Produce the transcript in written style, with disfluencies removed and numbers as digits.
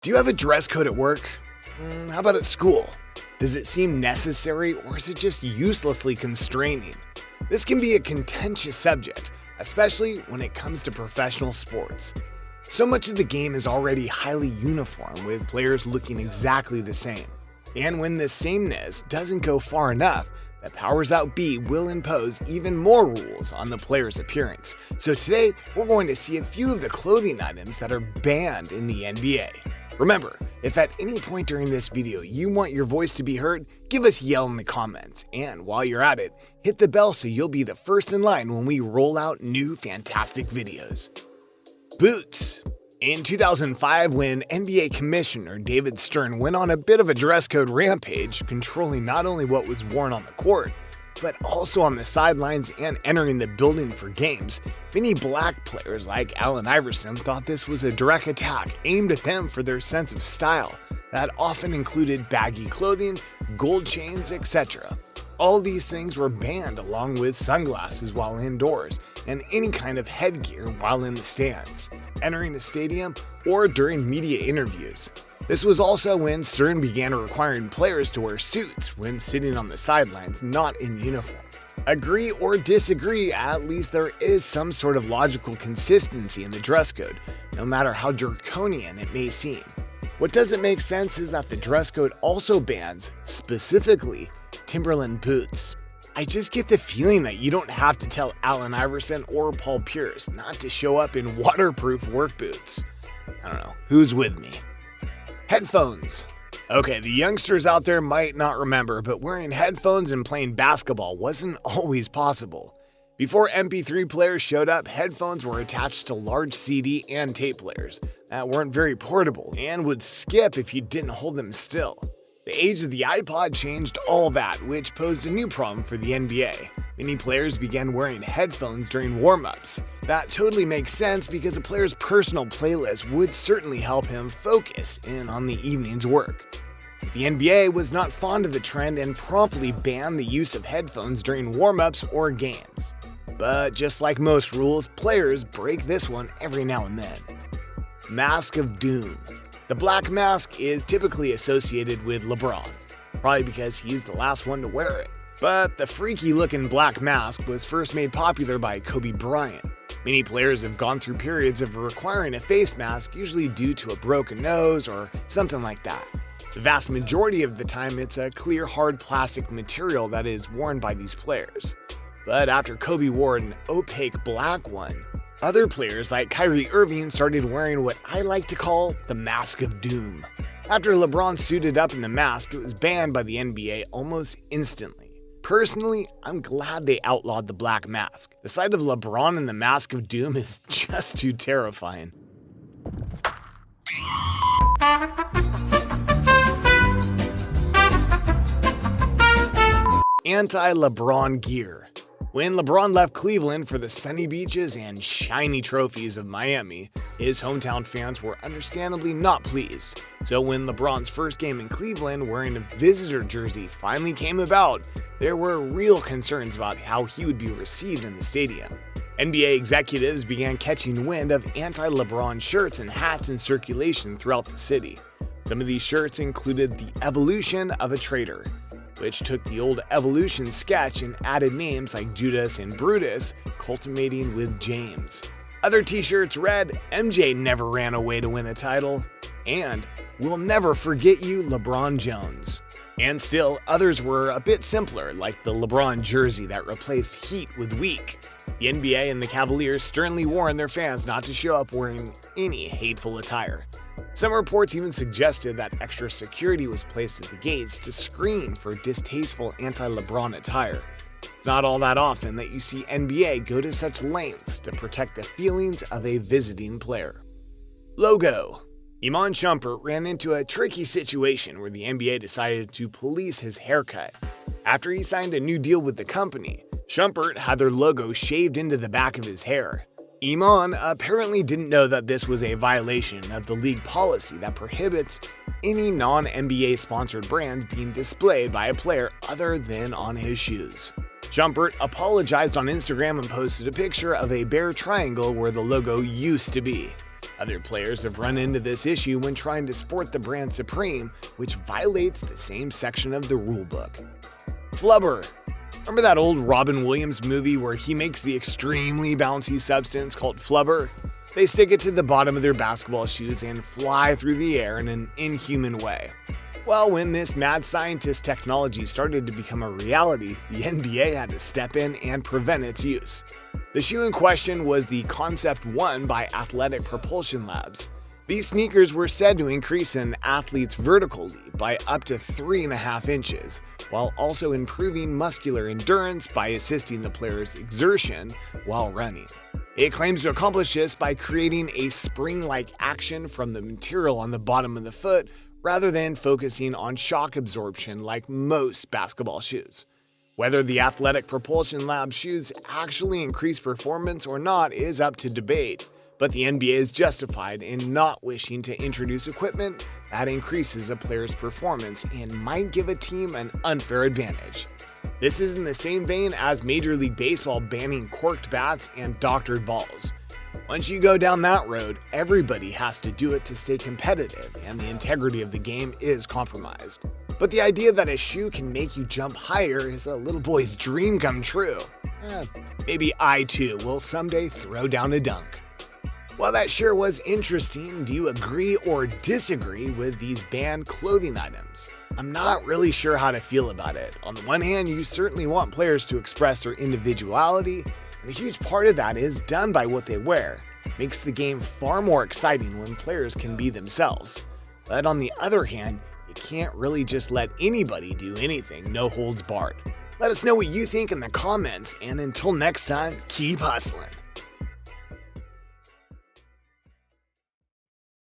Do you have a dress code at work? How about at school? Does it seem necessary or is it just uselessly constraining? This can be a contentious subject, especially when it comes to professional sports. So much of the game is already highly uniform, with players looking exactly the same. And when this sameness doesn't go far enough, the powers that be will impose even more rules on the player's appearance. So today, we're going to see a few of the clothing items that are banned in the NBA. Remember, if at any point during this video you want your voice to be heard, give us a yell in the comments. And while you're at it, hit the bell so you'll be the first in line when we roll out new fantastic videos. Boots. In 2005, when NBA Commissioner David Stern went on a bit of a dress code rampage, controlling not only what was worn on the court, but also on the sidelines and entering the building for games, many black players like Allen Iverson thought this was a direct attack aimed at them for their sense of style that often included baggy clothing, gold chains, etc. All these things were banned along with sunglasses while indoors and any kind of headgear while in the stands, entering a stadium, or during media interviews. This was also when Stern began requiring players to wear suits when sitting on the sidelines, not in uniform. Agree or disagree, at least there is some sort of logical consistency in the dress code, no matter how draconian it may seem. What doesn't make sense is that the dress code also bans, specifically, Timberland boots. I just get the feeling that you don't have to tell Allen Iverson or Paul Pierce not to show up in waterproof work boots. I don't know, who's with me? Headphones. Okay, the youngsters out there might not remember, but wearing headphones and playing basketball wasn't always possible. Before MP3 players showed up, headphones were attached to large CD and tape players that weren't very portable and would skip if you didn't hold them still. The age of the iPod changed all that, which posed a new problem for the NBA. Many players began wearing headphones during warm-ups. That totally makes sense because a player's personal playlist would certainly help him focus in on the evening's work. But the NBA was not fond of the trend and promptly banned the use of headphones during warm-ups or games. But just like most rules, players break this one every now and then. Mask of Doom. The black mask is typically associated with LeBron, probably because he's the last one to wear it. But the freaky-looking black mask was first made popular by Kobe Bryant. Many players have gone through periods of requiring a face mask, usually due to a broken nose or something like that. The vast majority of the time, it's a clear, hard plastic material that is worn by these players. But after Kobe wore an opaque black one, other players like Kyrie Irving started wearing what I like to call the Mask of Doom. After LeBron suited up in the mask, it was banned by the NBA almost instantly. Personally, I'm glad they outlawed the black mask. The sight of LeBron in the Mask of Doom is just too terrifying. Anti-LeBron gear. When LeBron left Cleveland for the sunny beaches and shiny trophies of Miami, his hometown fans were understandably not pleased. So when LeBron's first game in Cleveland wearing a visitor jersey finally came about, there were real concerns about how he would be received in the stadium. NBA executives began catching wind of anti-LeBron shirts and hats in circulation throughout the city. Some of these shirts included the Evolution of a Traitor, which took the old Evolution sketch and added names like Judas and Brutus, culminating with James. Other t-shirts read, "MJ never ran away to win a title," and "We'll never forget you, LeBron Jones." And still, others were a bit simpler, like the LeBron jersey that replaced Heat with Weak. The NBA and the Cavaliers sternly warned their fans not to show up wearing any hateful attire. Some reports even suggested that extra security was placed at the gates to screen for distasteful anti-LeBron attire. It's not all that often that you see NBA go to such lengths to protect the feelings of a visiting player. Logo. Iman Shumpert ran into a tricky situation where the NBA decided to police his haircut. After he signed a new deal with the company, Shumpert had their logo shaved into the back of his hair. Iman apparently didn't know that this was a violation of the league policy that prohibits any non-NBA sponsored brands being displayed by a player other than on his shoes. Shumpert apologized on Instagram and posted a picture of a bare triangle where the logo used to be. Other players have run into this issue when trying to sport the brand Supreme, which violates the same section of the rulebook. Flubber. Remember that old Robin Williams movie where he makes the extremely bouncy substance called flubber? They stick it to the bottom of their basketball shoes and fly through the air in an inhuman way. Well, when this mad scientist technology started to become a reality, the NBA had to step in and prevent its use. The shoe in question was the Concept 1 by Athletic Propulsion Labs. These sneakers were said to increase an athlete's vertical leap by up to 3.5 inches, while also improving muscular endurance by assisting the player's exertion while running. It claims to accomplish this by creating a spring-like action from the material on the bottom of the foot rather than focusing on shock absorption like most basketball shoes. Whether the Athletic Propulsion Lab shoes actually increase performance or not is up to debate, but the NBA is justified in not wishing to introduce equipment that increases a player's performance and might give a team an unfair advantage. This is in the same vein as Major League Baseball banning corked bats and doctored balls. Once you go down that road, everybody has to do it to stay competitive, and the integrity of the game is compromised. But the idea that a shoe can make you jump higher is a little boy's dream come true. Maybe I too will someday throw down a dunk. Well, that sure was interesting. Do you agree or disagree with these banned clothing items? I'm not really sure how to feel about it. On the one hand, you certainly want players to express their individuality, and a huge part of that is done by what they wear. Makes the game far more exciting when players can be themselves. But on the other hand, you can't really just let anybody do anything, no holds barred. Let us know what you think in the comments, and until next time, keep hustling.